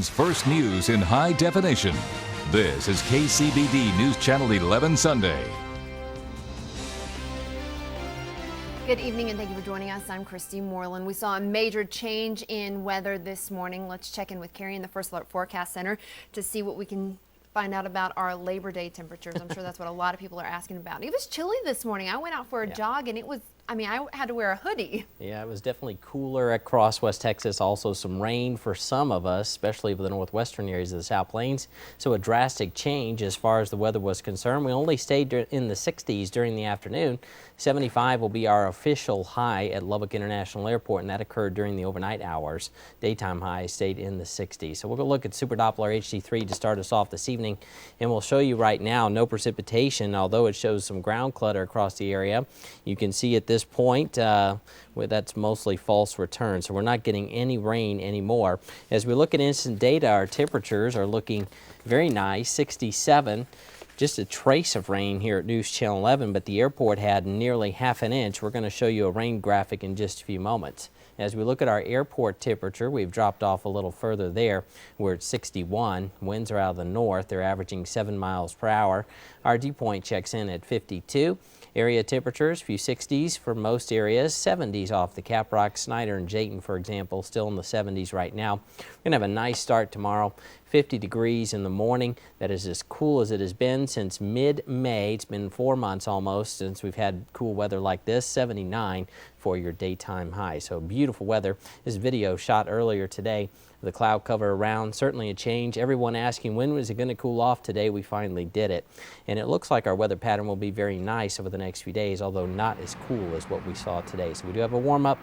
First news in high definition. This is KCBD News Channel 11 Sunday. Good evening and thank you for joining us. I'm Christy Moreland. We saw a major change in weather this morning. Let's check in with Carrie in the First Alert Forecast Center to see what we can find out about our Labor Day temperatures. I'm sure that's what a lot of people are asking about. It was chilly this morning. I went out for a jog and it was, I had to wear a hoodie. Yeah, it was definitely cooler across West Texas. Also some rain for some of us, especially for the northwestern areas of the South Plains. So a drastic change as far as the weather was concerned. We only stayed in the 60s during the afternoon. 75 will be our official high at Lubbock International Airport, and that occurred during the overnight hours. Daytime high stayed in the 60s. So we'll go look at Super Doppler HD3 to start us off this evening, and we'll show you right now no precipitation, although it shows some ground clutter across the area. You can see at this point that's mostly false return, so we're not getting any rain anymore. As we look at instant data, our temperatures are looking very nice, 67. Just a trace of rain here at News Channel 11, but the airport had nearly half an inch. We're going to show you a rain graphic in just a few moments. As we look at our airport temperature, we've dropped off a little further there. We're at 61. Winds are out of the north. They're averaging 7 miles per hour. Our dew point checks in at 52. Area temperatures, few 60s for most areas, 70s off the Caprock, Snyder, and Jayton, for example, still in the 70s right now. We're going to have a nice start tomorrow, 50 degrees in the morning. That is as cool as it has been since mid-May. It's been 4 months almost since we've had cool weather like this, 79 for your daytime high. So beautiful weather. This video shot earlier today. The cloud cover around, certainly a change. Everyone asking when was it going to cool off today. We finally did it. And it looks like our weather pattern will be very nice over the next few days, although not as cool as what we saw today. So we do have a warm up,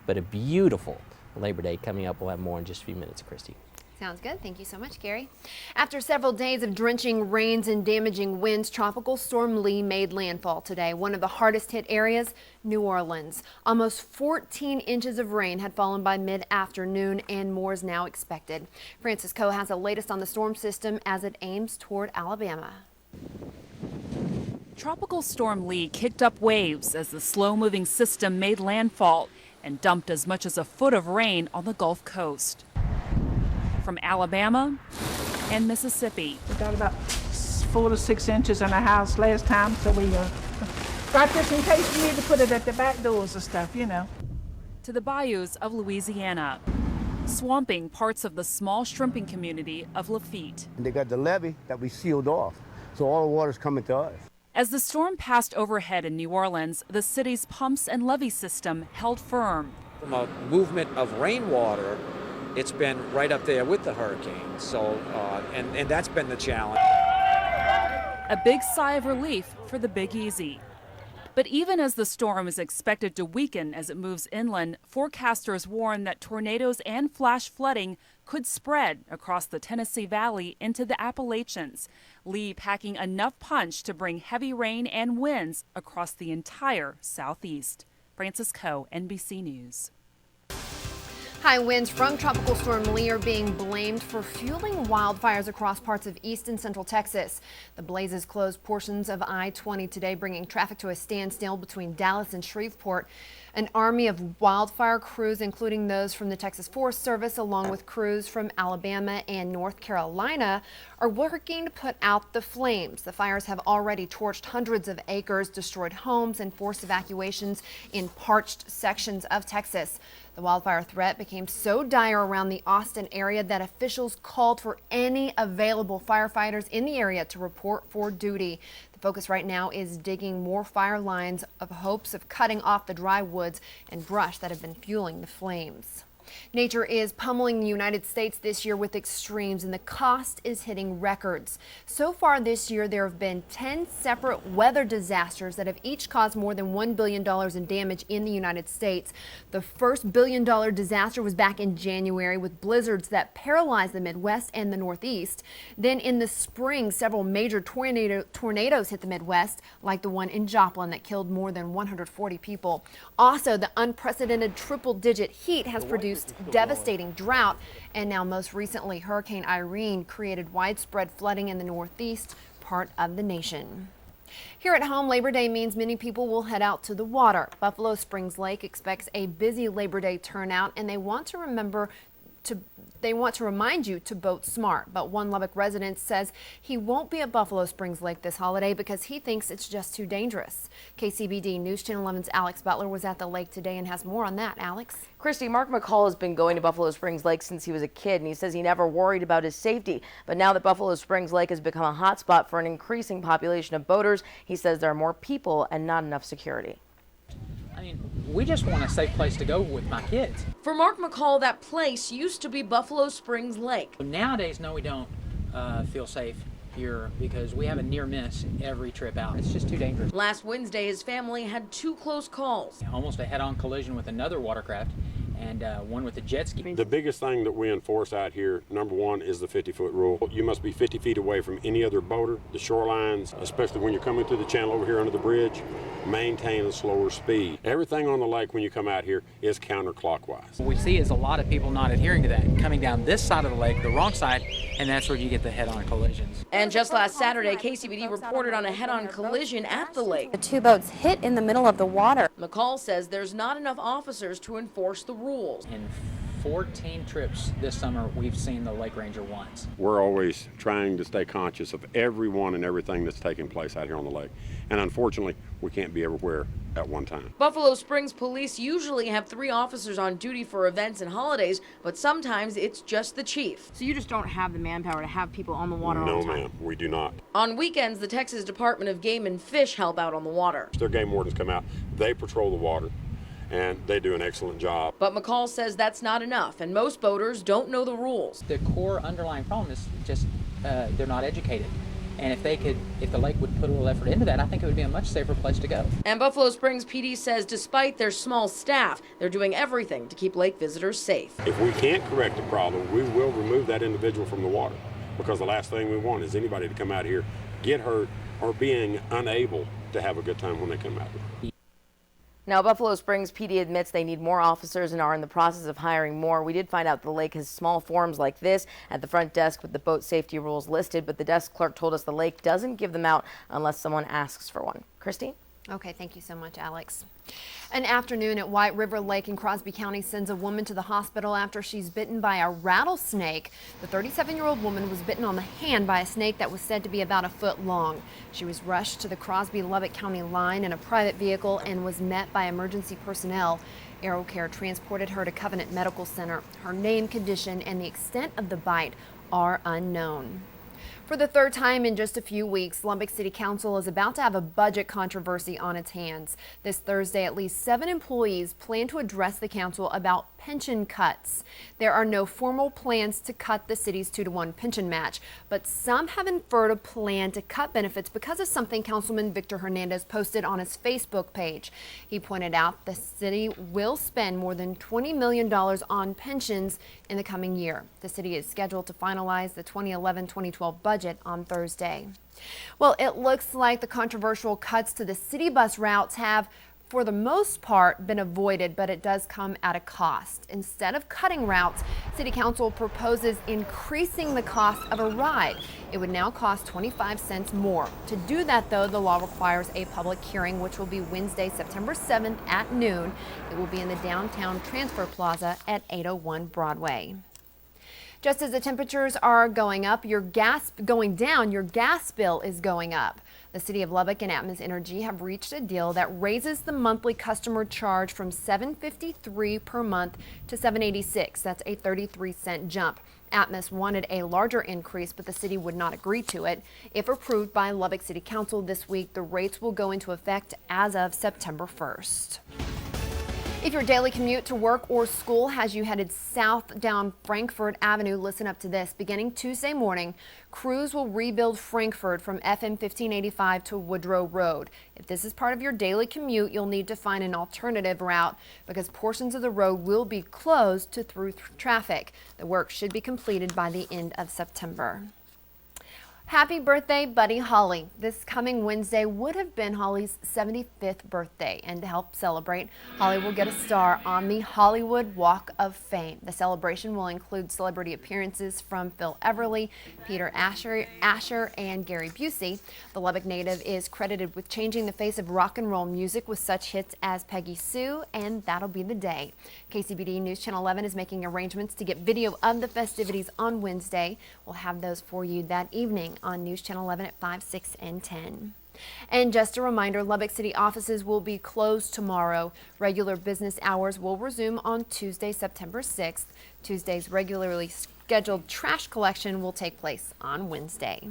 but a beautiful Labor Day coming up. We'll have more in just a few minutes, Christy. Sounds good. Thank you so much, Gary. After several days of drenching rains and damaging winds, Tropical Storm Lee made landfall today. One of the hardest hit areas, New Orleans. Almost 14 inches of rain had fallen by mid-afternoon and more is now expected. Francis Coe has the latest on the storm system as it aims toward Alabama. Tropical Storm Lee kicked up waves as the slow-moving system made landfall and dumped as much as a foot of rain on the Gulf Coast. From Alabama and Mississippi. We got about 4 to 6 inches in the house last time, so we got this in case we need to put it at the back doors and stuff, you know. To the bayous of Louisiana, swamping parts of the small shrimping community of Lafitte. They got the levee that we sealed off, so all the water's coming to us. As the storm passed overhead in New Orleans, the city's pumps and levee system held firm. From a movement of rainwater, it's been right up there with the hurricane, so and that's been the challenge. A big sigh of relief for the Big Easy. But even as the storm is expected to weaken as it moves inland, forecasters warn that tornadoes and flash flooding could spread across the Tennessee Valley into the Appalachians, Lee packing enough punch to bring heavy rain and winds across the entire southeast. Francis Coe, NBC News. High winds from Tropical Storm Lee are being blamed for fueling wildfires across parts of east and central Texas. The blazes closed portions of I-20 today, bringing traffic to a standstill between Dallas and Shreveport. An army of wildfire crews, including those from the Texas Forest Service, along with crews from Alabama and North Carolina, are working to put out the flames. The fires have already torched hundreds of acres, destroyed homes, and forced evacuations in parched sections of Texas. The wildfire threat became so dire around the Austin area that officials called for any available firefighters in the area to report for duty. The focus right now is digging more fire lines of hopes of cutting off the dry woods and brush that have been fueling the flames. Nature is pummeling the United States this year with extremes, and the cost is hitting records. So far this year, there have been 10 separate weather disasters that have each caused more than $1 billion in damage in the United States. The first billion-dollar disaster was back in January with blizzards that paralyzed the Midwest and the Northeast. Then in the spring, several major tornadoes hit the Midwest, like the one in Joplin that killed more than 140 people. Also, the unprecedented triple-digit heat has produced devastating drought, and now most recently Hurricane Irene created widespread flooding in the northeast part of the nation. Here at home, Labor Day means many people will head out to the water. Buffalo Springs Lake expects a busy Labor Day turnout, and they want to remember remind you to boat smart. But one Lubbock resident says he won't be at Buffalo Springs Lake this holiday because he thinks it's just too dangerous. KCBD News Channel 11's Alex Butler was at the lake today and has more on that. Alex? Christy, Mark McCall has been going to Buffalo Springs Lake since he was a kid, and he says he never worried about his safety. But now that Buffalo Springs Lake has become a hot spot for an increasing population of boaters, he says there are more people and not enough security. I mean, we just want a safe place to go with my kids. For Mark McCall, that place used to be Buffalo Springs Lake. Nowadays, no, we don't feel safe here because we have a near miss every trip out. It's just too dangerous. Last Wednesday, his family had 2 close calls. Almost a head-on collision with another watercraft and one with a jet ski. The biggest thing that we enforce out here, number one, is the 50-foot rule. You must be 50 feet away from any other boater. The shorelines, especially when you're coming through the channel over here under the bridge, maintain a slower speed. Everything on the lake when you come out here is counterclockwise. What we see is a lot of people not adhering to that, coming down this side of the lake, the wrong side, and that's where you get the head-on collisions. And just last Saturday, KCBD reported on a head-on collision at the lake. The 2 boats hit in the middle of the water. McCall says there's not enough officers to enforce the rules. In 14 trips this summer, we've seen the lake ranger once. We're always trying to stay conscious of everyone and everything that's taking place out here on the lake. And unfortunately, we can't be everywhere at one time. Buffalo Springs police usually have 3 officers on duty for events and holidays, but sometimes it's just the chief. So you just don't have the manpower to have people on the water all the time? No, ma'am, we do not. On weekends, the Texas Department of Game and Fish help out on the water. Their game wardens come out, they patrol the water, and they do an excellent job. But McCall says that's not enough, and most boaters don't know the rules. The core underlying problem is just they're not educated. And if the lake would put a little effort into that, I think it would be a much safer place to go. And Buffalo Springs PD says despite their small staff, they're doing everything to keep lake visitors safe. If we can't correct the problem, we will remove that individual from the water, because the last thing we want is anybody to come out here, get hurt, or being unable to have a good time when they come out here. Now, Buffalo Springs PD admits they need more officers and are in the process of hiring more. We did find out the lake has small forms like this at the front desk with the boat safety rules listed, but the desk clerk told us the lake doesn't give them out unless someone asks for one. Christy? Okay, thank you so much, Alex. An afternoon at White River Lake in Crosby County sends a woman to the hospital after she's bitten by a rattlesnake. The 37-year-old woman was bitten on the hand by a snake that was said to be about a foot long. She was rushed to the Crosby-Lubbock County line in a private vehicle and was met by emergency personnel. AeroCare transported her to Covenant Medical Center. Her name, condition, and the extent of the bite are unknown. For the 3rd time in just a few weeks, Lubbock City Council is about to have a budget controversy on its hands. This Thursday, at least 7 employees plan to address the council about pension cuts. There are no formal plans to cut the city's 2-to-1 pension match, but some have inferred a plan to cut benefits because of something Councilman Victor Hernandez posted on his Facebook page. He pointed out the city will spend more than $20 million on pensions in the coming year. The city is scheduled to finalize the 2011-2012 budget on Thursday. Well, it looks like the controversial cuts to the city bus routes have, for the most part, been avoided, but it does come at a cost. Instead of cutting routes, City Council proposes increasing the cost of a ride. It would now cost 25 cents more. To do that, though, the law requires a public hearing, which will be Wednesday, September 7th at noon. It will be in the downtown Transfer Plaza at 801 Broadway. Just as the temperatures are going up, your gas bill is going up. The City of Lubbock and Atmos Energy have reached a deal that raises the monthly customer charge from $7.53 per month to $7.86. That's a 33-cent jump. Atmos wanted a larger increase, but the city would not agree to it. If approved by Lubbock City Council this week, the rates will go into effect as of September 1st. If your daily commute to work or school has you headed south down Frankfort Avenue, listen up to this. Beginning Tuesday morning, crews will rebuild Frankfort from FM 1585 to Woodrow Road. If this is part of your daily commute, you'll need to find an alternative route because portions of the road will be closed to through traffic. The work should be completed by the end of September. Happy birthday, Buddy Holly. This coming Wednesday would have been Holly's 75th birthday, and to help celebrate, Holly will get a star on the Hollywood Walk of Fame. The celebration will include celebrity appearances from Phil Everly, Peter Asher, and Gary Busey. The Lubbock native is credited with changing the face of rock and roll music with such hits as Peggy Sue and That'll Be the Day. KCBD News Channel 11 is making arrangements to get video of the festivities on Wednesday. We'll have those for you that evening on News Channel 11 at 5, 6, and 10. And just a reminder, Lubbock City offices will be closed tomorrow. Regular business hours will resume on Tuesday, September 6th. Tuesday's regularly scheduled trash collection will take place on Wednesday.